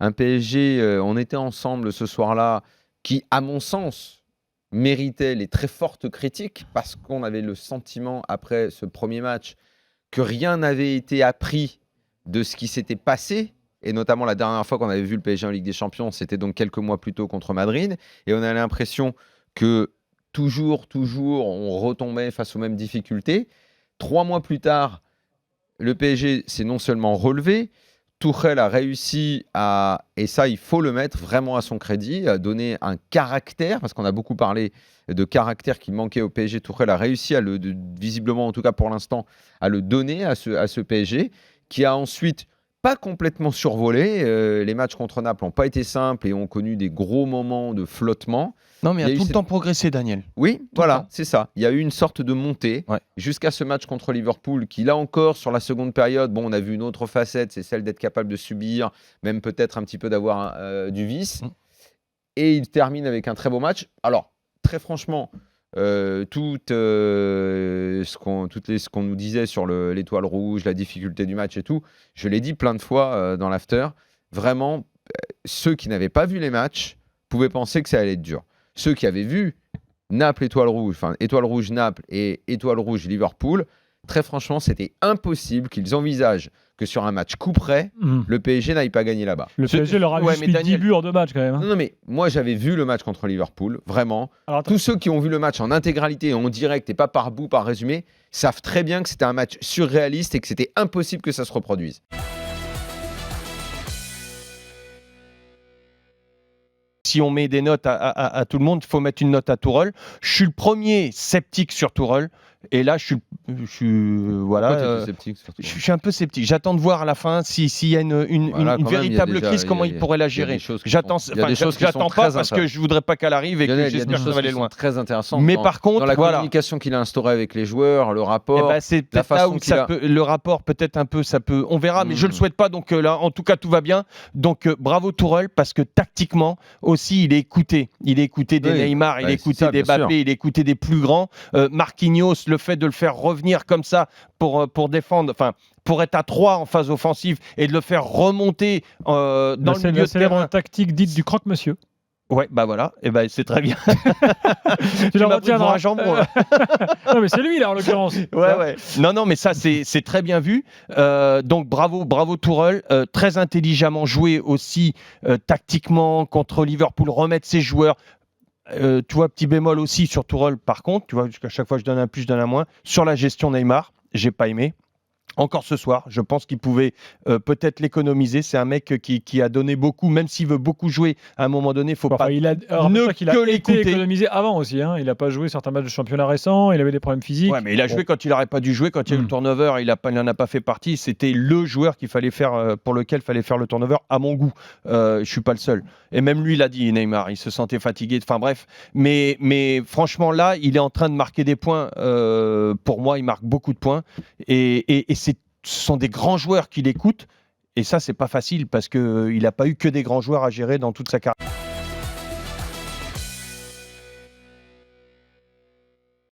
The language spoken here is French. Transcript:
Un PSG, on était ensemble ce soir-là, qui, à mon sens, méritait les très fortes critiques parce qu'on avait le sentiment, après ce premier match, que rien n'avait été appris de ce qui s'était passé. Et notamment la dernière fois qu'on avait vu le PSG en Ligue des Champions, c'était donc quelques mois plus tôt contre Madrid. Et on a l'impression que toujours, on retombait face aux mêmes difficultés. 3 mois plus tard, le PSG s'est non seulement relevé, Tuchel a réussi à, et ça il faut le mettre vraiment à son crédit, à donner un caractère, parce qu'on a beaucoup parlé de caractère qui manquait au PSG. Tuchel a réussi à visiblement en tout cas pour l'instant, à le donner à ce PSG, qui a ensuite pas complètement survolé. Les matchs contre Naples n'ont pas été simples et ont connu des gros moments de flottement. Non, mais il a tout le temps progressé, Daniel. Oui, voilà, c'est ça. Il y a eu une sorte de montée jusqu'à ce match contre Liverpool qui, là encore, sur la seconde période, on a vu une autre facette, c'est celle d'être capable de subir, même peut-être un petit peu d'avoir du vice. Et il termine avec un très beau match. Alors, très franchement, tout ce qu'on nous disait sur l'étoile rouge, la difficulté du match et tout, je l'ai dit plein de fois dans l'after, vraiment, ceux qui n'avaient pas vu les matchs pouvaient penser que ça allait être dur. Ceux qui avaient vu Naples, Étoile Rouge, Naples et Étoile Rouge, Liverpool, très franchement, c'était impossible qu'ils envisagent que sur un match coup près, le PSG n'aille pas gagner là-bas. Le PSG leur a juste mis 10 buts en 2 matchs quand même. Non, mais moi j'avais vu le match contre Liverpool, vraiment. Alors, tous ceux qui ont vu le match en intégralité, en direct et pas par bout, par résumé, savent très bien que c'était un match surréaliste et que c'était impossible que ça se reproduise. Si on met des notes à tout le monde, il faut mettre une note à Tourelle. Je suis le premier sceptique sur Tourelle. Et là, je suis un peu sceptique. J'attends de voir à la fin s'il y a une véritable crise, comment il pourrait la gérer. J'attends pas parce que je voudrais pas qu'elle arrive et que j'espère que ça va aller loin. Très intéressant. Mais par contre, dans la communication qu'il a instaurée avec les joueurs, le rapport, c'est peut-être là où le rapport peut-être un peu, ça peut, on verra, mais je le souhaite pas. Donc là, en tout cas, tout va bien. Donc bravo Tourelle parce que tactiquement aussi, il est écouté. Il est écouté des Neymar, il est écouté des Mbappé, il est écouté des plus grands. Marquinhos, le fait de le faire revenir comme ça pour défendre, enfin pour être à 3 en phase offensive et de le faire remonter dans le milieu de terrain. C'est tactique dite du croque-monsieur. Ouais, bah voilà, et c'est très bien. Tu l'as retenu pour un jambon. Non, mais c'est lui là en l'occurrence. Ouais. Non, mais ça c'est très bien vu. Donc bravo Tourelle, très intelligemment joué aussi tactiquement contre Liverpool, remettre ses joueurs. Tu vois, petit bémol aussi sur Tourelle, par contre, tu vois, jusqu'à chaque fois je donne un plus, je donne un moins. Sur la gestion Neymar, j'ai pas aimé. Encore ce soir, je pense qu'il pouvait peut-être l'économiser. C'est un mec qui a donné beaucoup, même s'il veut beaucoup jouer. À un moment donné, il faut pas qu'il a été économisé avant aussi. Hein. Il n'a pas joué certains matchs de championnat récents. Il avait des problèmes physiques. Ouais, mais il a joué quand il n'aurait pas dû jouer. Quand il y a eu le turnover, il n'en a pas fait partie. C'était le joueur qu'il fallait faire, pour lequel il fallait faire le turnover. À mon goût, je suis pas le seul. Et même lui, il a dit, Neymar, il se sentait fatigué. Enfin bref, mais franchement là, il est en train de marquer des points. Pour moi, il marque beaucoup de points. Et ce sont des grands joueurs qui l'écoutent. Et ça, c'est pas facile parce qu'il n'a pas eu que des grands joueurs à gérer dans toute sa carrière.